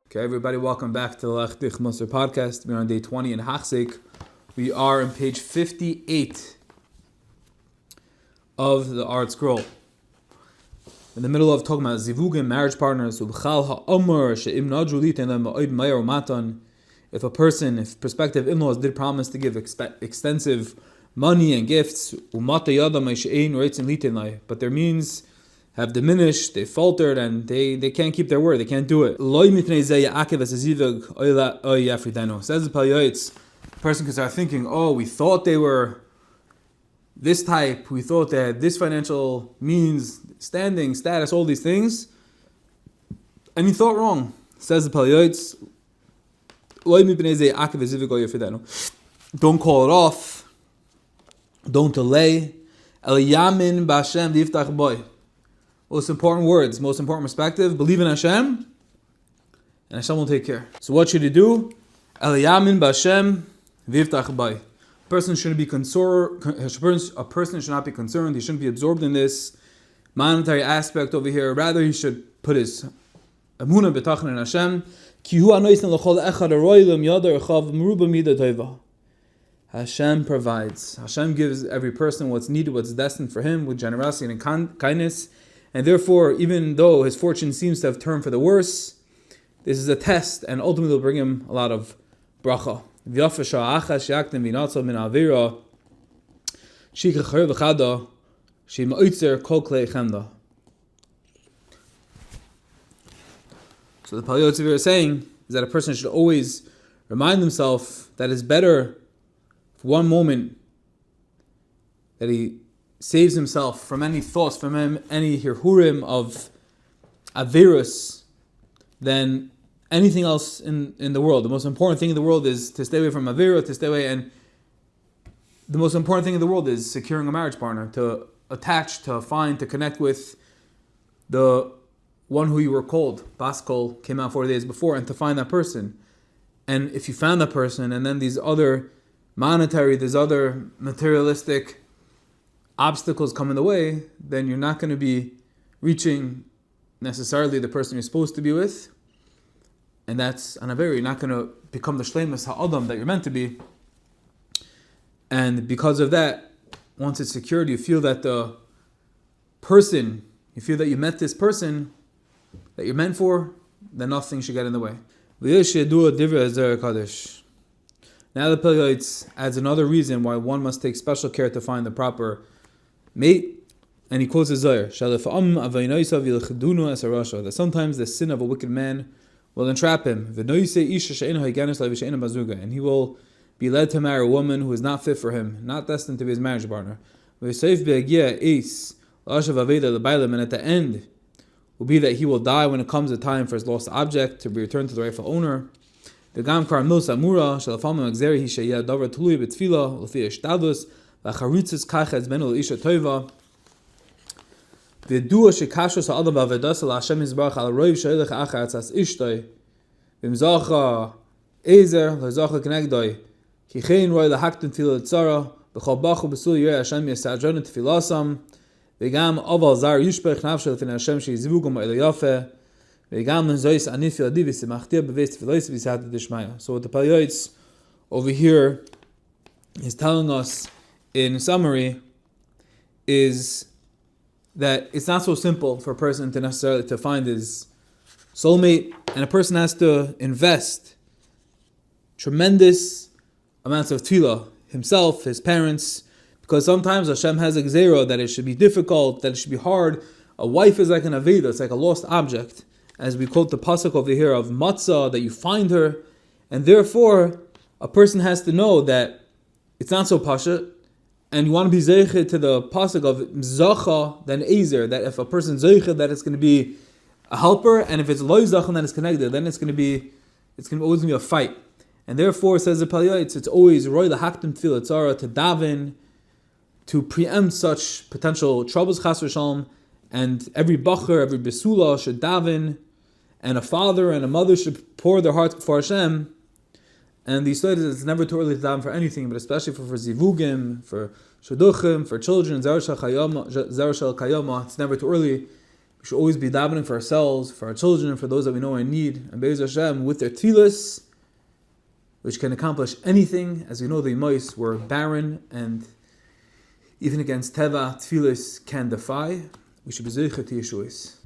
Okay, everybody, welcome back to the Lech Dich Musar podcast. We're on day 20 in Hachzik. We are on page 58 of the Art Scroll. In the middle of talking about zivugim, marriage partners, if prospective in-laws did promise to give extensive money and gifts, but their means have diminished, they faltered, and they can't keep their word, they can't do it. Says the Yoeitz, a person can start thinking, we thought they were this type, we thought they had this financial means, standing, status, all these things, and he thought wrong. Says the Yoeitz, don't call it off, don't delay. Most important words, most important perspective, believe in Hashem, and Hashem will take care. So what should you do? A person shouldn't be concerned. A person should not be concerned. He shouldn't be absorbed in this monetary aspect over here. Rather, he should put his emunah betachan in Hashem. Hashem provides. Hashem gives every person what's needed, what's destined for him, with generosity and kindness. And therefore, even though his fortune seems to have turned for the worse, this is a test, and ultimately will bring him a lot of bracha. So the Pele is saying is that a person should always remind himself that it's better for one moment that he saves himself from any thoughts, from any hirhurim of averus, than anything else in the world. The most important thing in the world is to stay away from avera, to stay away, and the most important thing in the world is securing a marriage partner, to attach, to find, to connect with the one who you were called. Baskol came out 4 days before, and to find that person. And if you found that person, and then these other materialistic obstacles come in the way, then you're not going to be reaching necessarily the person you're supposed to be with, and that's an aver. You're not going to become the shleimus ha'adam that you're meant to be, and because of that, once it's secured, you feel that you met this person that you're meant for, then nothing should get in the way. Now the Pele adds another reason why one must take special care to find the proper mate, and he quotes a Zohar, that sometimes the sin of a wicked man will entrap him, and he will be led to marry a woman who is not fit for him, not destined to be his marriage partner. And at the end will be that he will die when it comes the time for his lost object to be returned to the rightful owner. V'dua shekashos ha'adam b'avodas el Hashem yisbarach al roiv she'elech achar atzas ishtoi v'mzacha ezer l'zacha k'negdoi ki chein roi lahaktin tefila l'tzara b'chol bachu b'sul yirei Hashem yisajron tefilasam v'gam aval zar yishpech nafshe l'fin Hashem she'yizvugum ha'el yafe v'gam l'zois anif yadi v'simachtia b'veis tefilois v'sihata d'shmaya. So what the Pele over here is telling us in summary is that it's not so simple for a person to necessarily to find his soulmate, and a person has to invest tremendous amounts of tefillah, himself, his parents, because sometimes Hashem has a gzeira that it should be difficult, that it should be hard. A wife is like an aveda, it's like a lost object, as we quote the pasuk over here of matzah, that you find her, and therefore a person has to know that it's not so pasha. And you want to be zeichet to the pasuk of mzacha, then ezer, that if a person zeichet, that it's going to be a helper, and if it's loy zachan, then it's connected, then it's going to always be a fight. And therefore, says the Pele, it's always roy lahaktim tefillah tzara, to daven, to preempt such potential troubles, chas v'shalom, and every bacher, every besula should daven, and a father and a mother should pour their hearts before Hashem. And the Yisrael is it's never too early to daven for anything, but especially for zivugim, for shaduchim, for children, zar shel kayama, it's never too early. We We should always be davening for ourselves, for our children, and for those that we know are in need. And Be'ez Hashem, with their tefillos, which can accomplish anything. As we know, the Yoeitz were barren, and even against Teva, tefillos can defy. We should be zeicher to Yeshuas.